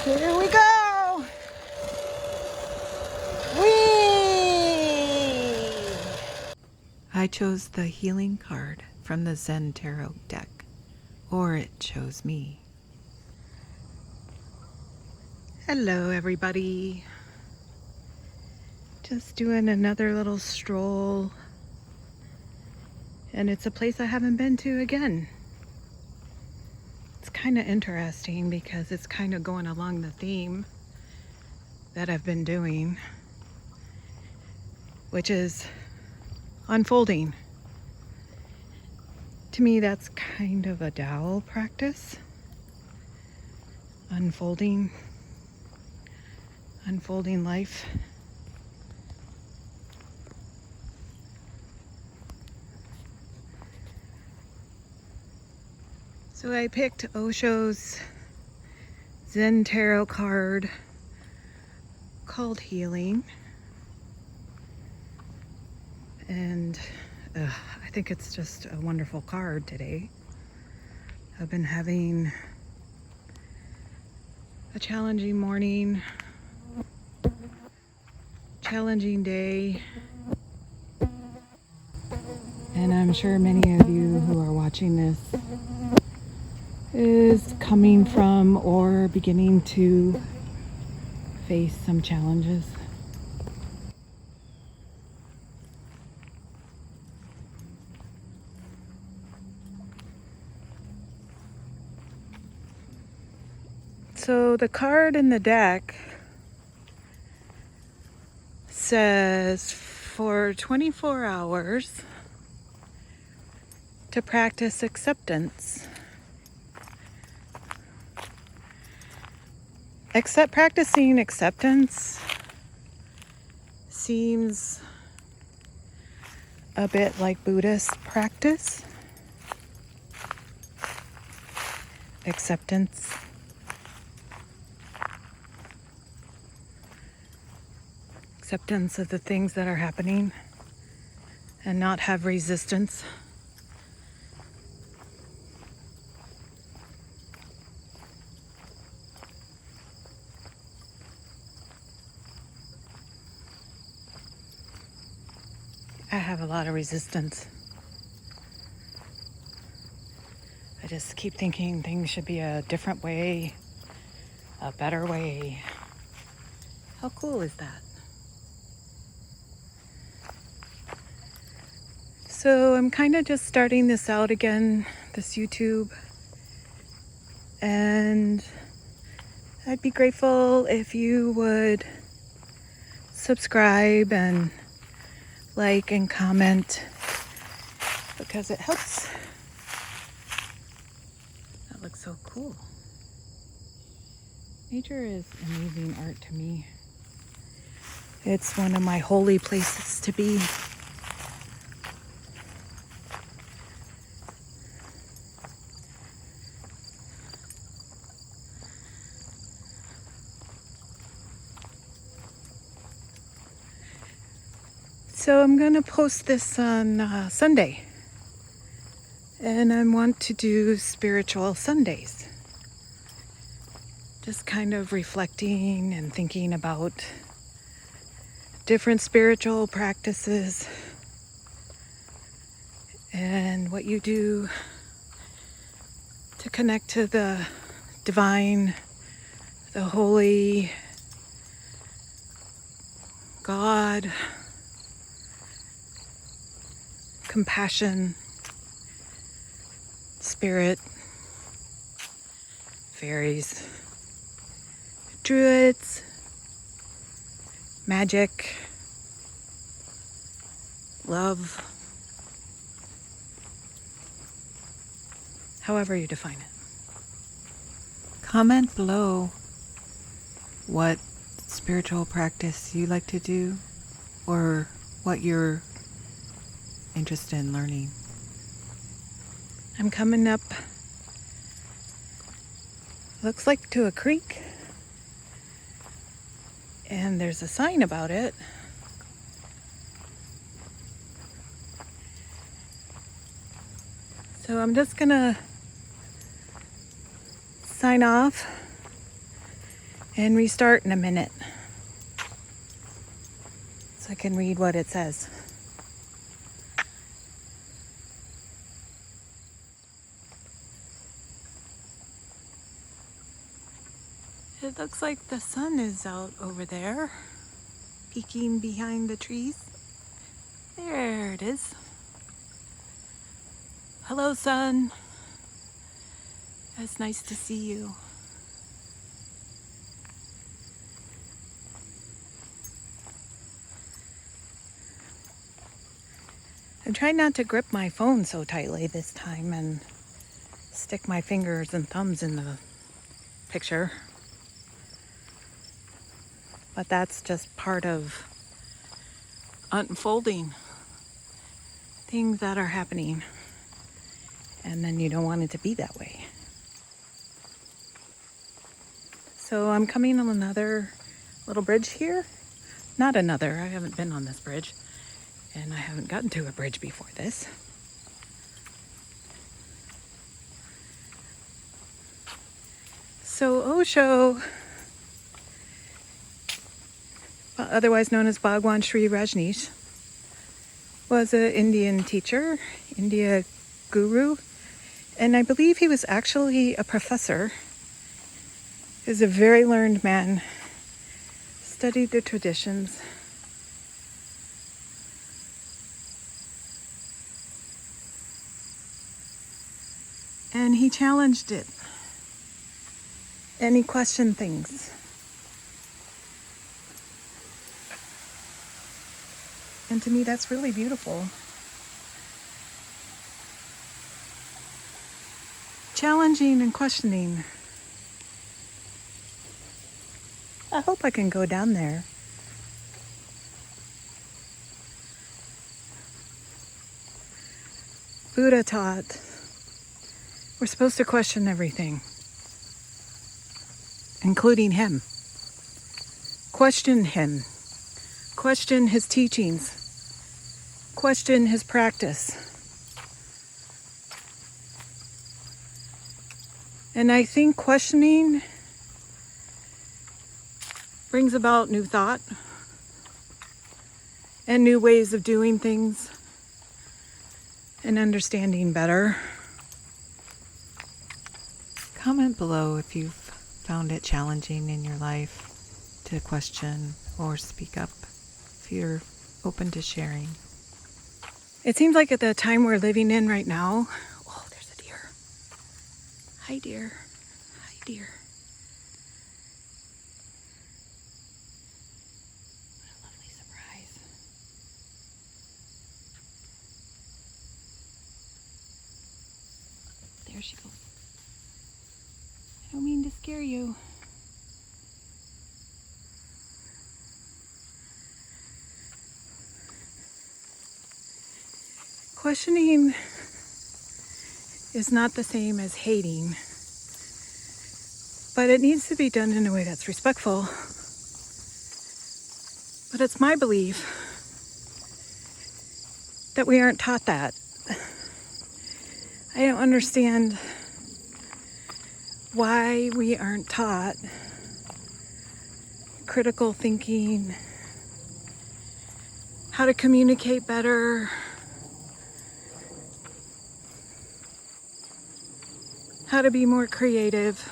Here we go. Whee! I chose the healing card from the Zen Tarot deck, or it chose me. Hello, everybody. Just doing another little stroll. And it's a place I haven't been to again. It's kind of interesting because it's kind of going along the theme that I've been doing, which is unfolding. To me, that's kind of a Tao practice. Unfolding life. So I picked Osho's Zen Tarot card called Healing. And I think it's just a wonderful card today. I've been having a challenging morning, challenging day, and I'm sure many of you who are watching this is coming from or beginning to face some challenges. So the card in the deck says for 24 hours to practice acceptance. Practicing acceptance seems a bit like Buddhist practice. Acceptance. Acceptance of the things that are happening and not have resistance. I have a lot of resistance. I just keep thinking things should be a different way, a better way. How cool is that? So I'm kind of just starting this out again, this YouTube. And I'd be grateful if you would subscribe and like and comment because it helps. That looks so cool. Nature is amazing art to me. It's one of my holy places to be. So I'm going to post this on Sunday. And I want to do spiritual Sundays. Just kind of reflecting and thinking about different spiritual practices and what you do to connect to the divine, the holy, God, compassion, spirit, fairies, druids, magic, love, however you define it. Comment below what spiritual practice you like to do or what you're interested in learning. I'm coming up, looks like to a creek, and there's a sign about it. So I'm just gonna sign off and restart in a minute so I can read what it says. It looks like the sun is out over there, peeking behind the trees. There it is. Hello, sun. It's nice to see you. I'm trying not to grip my phone so tightly this time and stick my fingers and thumbs in the picture. But that's just part of unfolding things that are happening. And then you don't want it to be that way. So I'm coming on another little bridge here. Not another, I haven't been on this bridge. And I haven't gotten to a bridge before this. So Osho, otherwise known as Bhagwan Sri Rajneesh, was an Indian teacher, India guru, and I believe he was actually a professor. He was a very learned man, studied the traditions. And he challenged it. And he questioned things. And to me, that's really beautiful. Challenging and questioning. I hope I can go down there. Buddha taught we're supposed to question everything, including him. Question him. Question his teachings. Question his practice. And I think questioning brings about new thought and new ways of doing things and understanding better. Comment below if you've found it challenging in your life to question or speak up, if you're open to sharing. It seems like at the time we're living in right now, oh, there's a deer. Hi, deer. Hi, deer. What a lovely surprise. There she goes. I don't mean to scare you. Questioning is not the same as hating, but it needs to be done in a way that's respectful. But it's my belief that we aren't taught that. I don't understand why we aren't taught critical thinking, how to communicate better, how to be more creative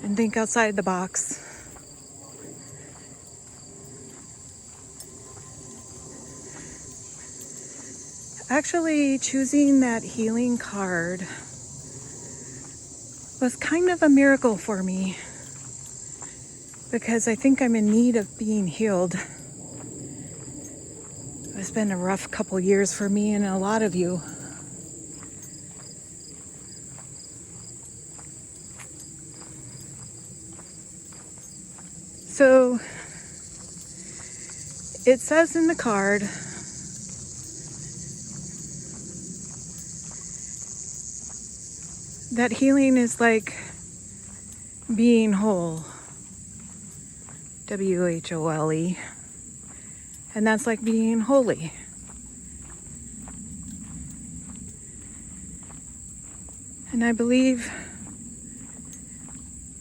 and think outside the box. Actually, choosing that healing card was kind of a miracle for me because I think I'm in need of being healed. It's been a rough couple years for me and a lot of you. So it says in the card that healing is like being whole, WHOLE, and that's like being holy. And I believe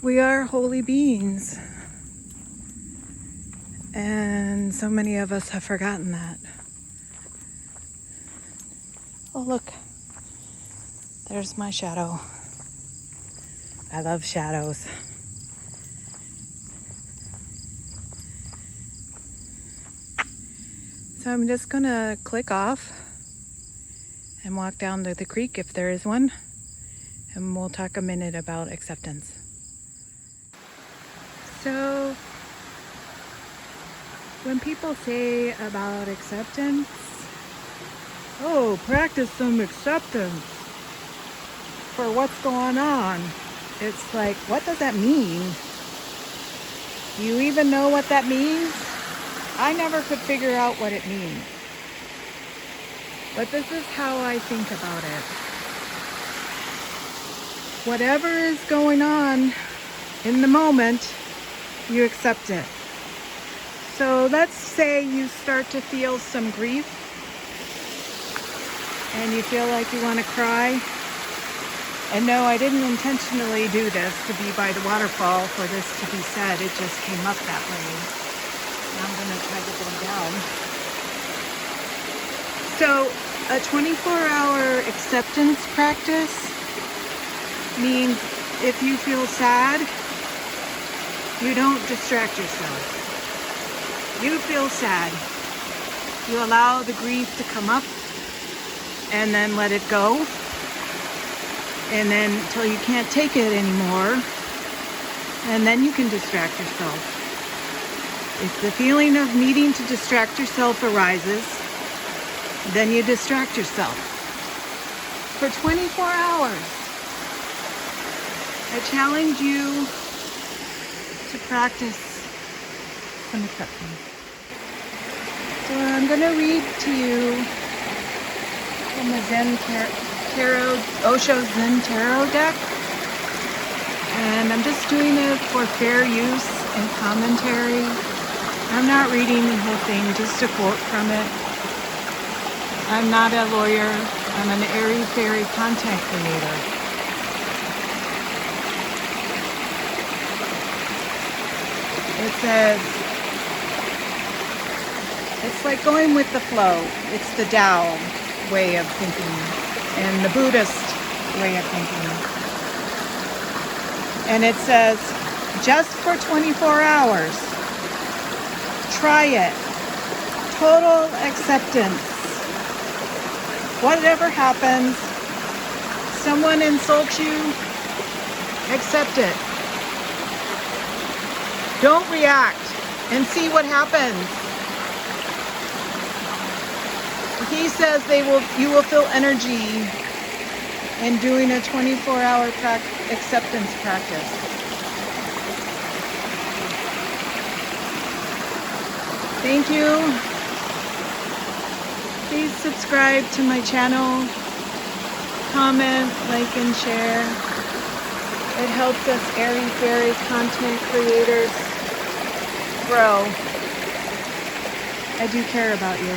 We are holy beings. And so many of us have forgotten that. Oh, look. There's my shadow. I love shadows. So I'm just gonna click off and walk down to the creek if there is one. And we'll talk a minute about acceptance. So when people say about acceptance, oh, practice some acceptance for what's going on. It's like, what does that mean? Do you even know what that means? I never could figure out what it means. But this is how I think about it. Whatever is going on in the moment, you accept it. So let's say you start to feel some grief and you feel like you want to cry. And no, I didn't intentionally do this to be by the waterfall for this to be said. It just came up that way. Now I'm going to try to go down. So a 24-hour acceptance practice means if you feel sad, you don't distract yourself. You feel sad. You allow the grief to come up and then let it go. And then until you can't take it anymore, and then you can distract yourself. If the feeling of needing to distract yourself arises, then you distract yourself. For 24 hours, I challenge you to practice some acceptance. So I'm going to read to you from the Zen Tarot, Osho's Zen Tarot deck. And I'm just doing it for fair use and commentary. I'm not reading the whole thing, just a quote from it. I'm not a lawyer. I'm an airy-fairy content creator. It says, it's like going with the flow. It's the Tao way of thinking and the Buddhist way of thinking. And it says, just for 24 hours, try it. Total acceptance. Whatever happens, someone insults you, accept it. Don't react and see what happens. He says you will feel energy in doing a 24-hour acceptance practice. Thank you. Please subscribe to my channel. Comment, like, and share. It helps us airy-fairy content creators grow. I do care about you.